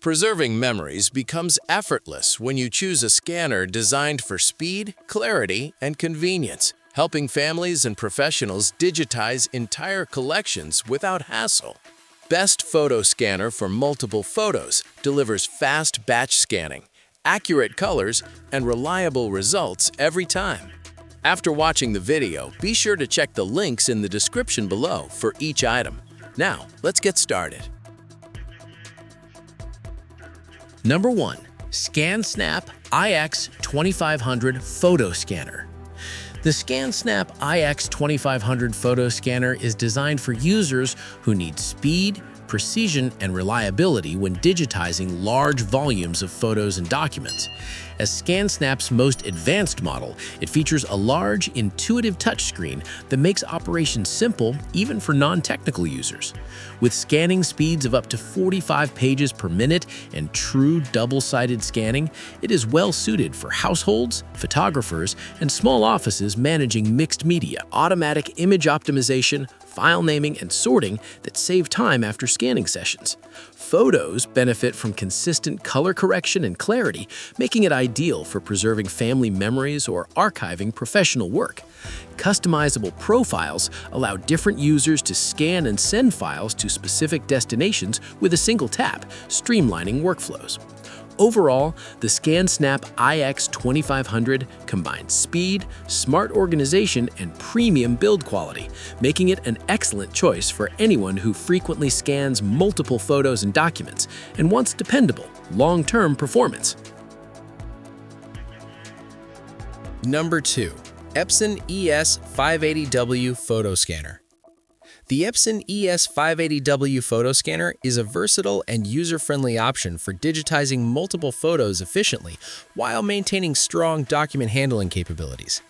Preserving memories becomes effortless when you choose a scanner designed for speed, clarity, and convenience, helping families and professionals digitize entire collections without hassle. Best Photo Scanner for multiple photos delivers fast batch scanning, accurate colors, and reliable results every time. After watching the video, be sure to check the links in the description below for each item. Now, let's get started. Number 1. ScanSnap iX2500 Photo Scanner. The ScanSnap iX2500 Photo Scanner is designed for users who need speed, precision, and reliability when digitizing large volumes of photos and documents. As ScanSnap's most advanced model, it features a large, intuitive touchscreen that makes operation simple even for non-technical users. With scanning speeds of up to 45 pages per minute and true double-sided scanning, it is well suited for households, photographers, and small offices managing mixed media, automatic image optimization, file naming, and sorting that save time after scanning sessions. Photos benefit from consistent color correction and clarity, making it ideal for preserving family memories or archiving professional work. Customizable profiles allow different users to scan and send files to specific destinations with a single tap, streamlining workflows. Overall, the ScanSnap iX2500 combines speed, smart organization, and premium build quality, making it an excellent choice for anyone who frequently scans multiple photos and documents and wants dependable, long-term performance. Number 2. Epson ES580W Photo Scanner. The Epson ES580W Photo Scanner is a versatile and user-friendly option for digitizing multiple photos efficiently while maintaining strong document handling capabilities.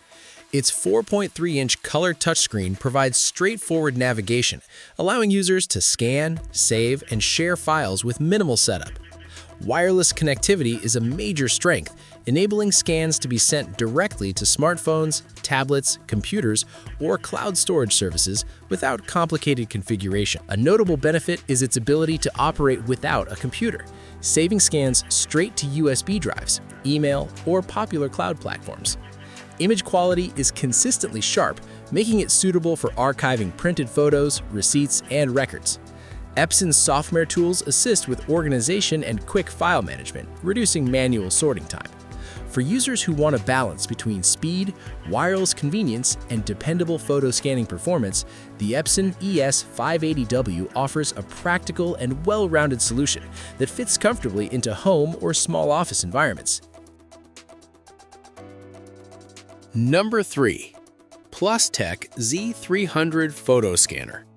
Its 4.3-inch color touchscreen provides straightforward navigation, allowing users to scan, save, and share files with minimal setup. Wireless connectivity is a major strength, enabling scans to be sent directly to smartphones, tablets, computers, or cloud storage services without complicated configuration. A notable benefit is its ability to operate without a computer, saving scans straight to USB drives, email, or popular cloud platforms. Image quality is consistently sharp, making it suitable for archiving printed photos, receipts, and records. Epson's software tools assist with organization and quick file management, reducing manual sorting time. For users who want a balance between speed, wireless convenience, and dependable photo scanning performance, the Epson ES580W offers a practical and well-rounded solution that fits comfortably into home or small office environments. Number 3. Plustek Z300 Photo Scanner.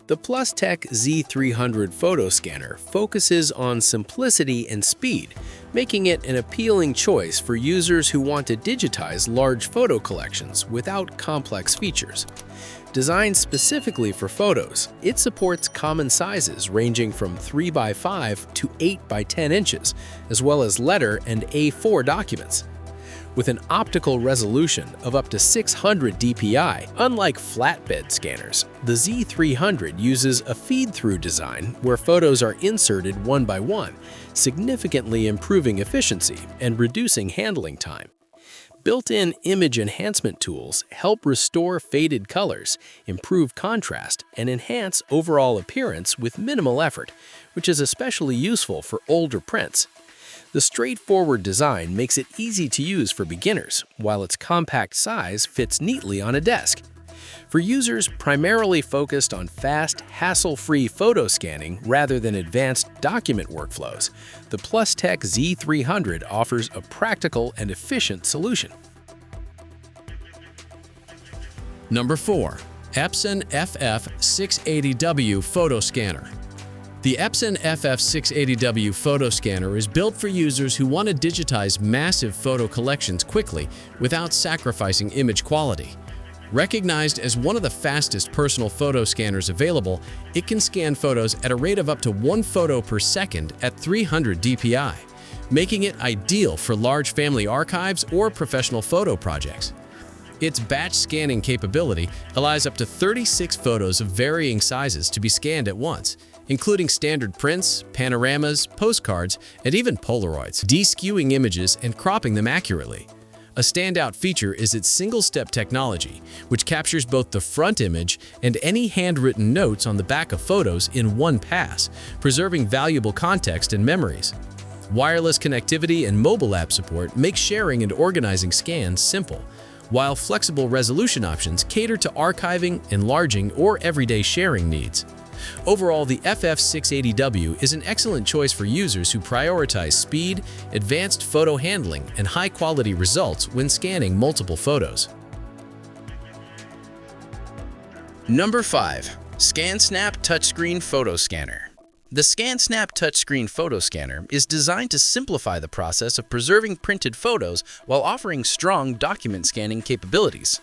The Plustek Z300 Photo Scanner focuses on simplicity and speed, making it an appealing choice for users who want to digitize large photo collections without complex features. Designed specifically for photos, it supports common sizes ranging from 3x5 to 8x10 inches, as well as letter and A4 documents. With an optical resolution of up to 600 dpi, unlike flatbed scanners, the Z300 uses a feed-through design where photos are inserted one by one, significantly improving efficiency and reducing handling time. Built-in image enhancement tools help restore faded colors, improve contrast, and enhance overall appearance with minimal effort, which is especially useful for older prints. The straightforward design makes it easy to use for beginners, while its compact size fits neatly on a desk. For users primarily focused on fast, hassle-free photo scanning rather than advanced document workflows, the Plustek Z300 offers a practical and efficient solution. Number 4. Epson FF680W Photo Scanner. The Epson FF680W Photo Scanner is built for users who want to digitize massive photo collections quickly without sacrificing image quality. Recognized as one of the fastest personal photo scanners available, it can scan photos at a rate of up to 1 photo per second at 300 dpi, making it ideal for large family archives or professional photo projects. Its batch scanning capability allows up to 36 photos of varying sizes to be scanned at once, including standard prints, panoramas, postcards, and even Polaroids, de-skewing images and cropping them accurately. A standout feature is its single-step technology, which captures both the front image and any handwritten notes on the back of photos in one pass, preserving valuable context and memories. Wireless connectivity and mobile app support make sharing and organizing scans simple, while flexible resolution options cater to archiving, enlarging, or everyday sharing needs. Overall, the FF680W is an excellent choice for users who prioritize speed, advanced photo handling, and high-quality results when scanning multiple photos. Number 5. ScanSnap Touchscreen Photo Scanner. The ScanSnap Touchscreen Photo Scanner is designed to simplify the process of preserving printed photos while offering strong document scanning capabilities.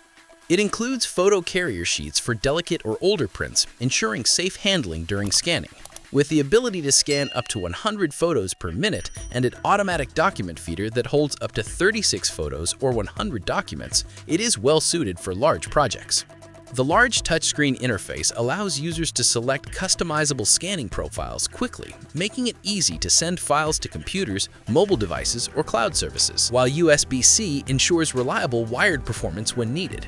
It includes photo carrier sheets for delicate or older prints, ensuring safe handling during scanning. With the ability to scan up to 100 photos per minute and an automatic document feeder that holds up to 36 photos or 100 documents, it is well suited for large projects. The large touchscreen interface allows users to select customizable scanning profiles quickly, making it easy to send files to computers, mobile devices, or cloud services, while USB-C ensures reliable wired performance when needed.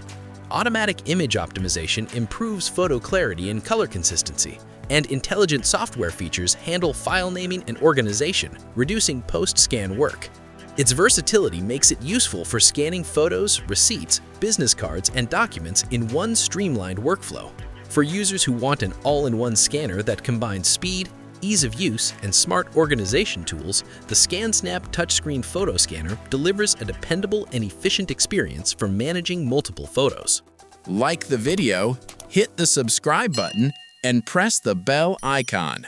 Automatic image optimization improves photo clarity and color consistency, and intelligent software features handle file naming and organization, reducing post-scan work. Its versatility makes it useful for scanning photos, receipts, business cards, and documents in one streamlined workflow. For users who want an all-in-one scanner that combines speed, ease of use, and smart organization tools, the ScanSnap Touchscreen Photo Scanner delivers a dependable and efficient experience for managing multiple photos. Like the video, hit the subscribe button, and press the bell icon.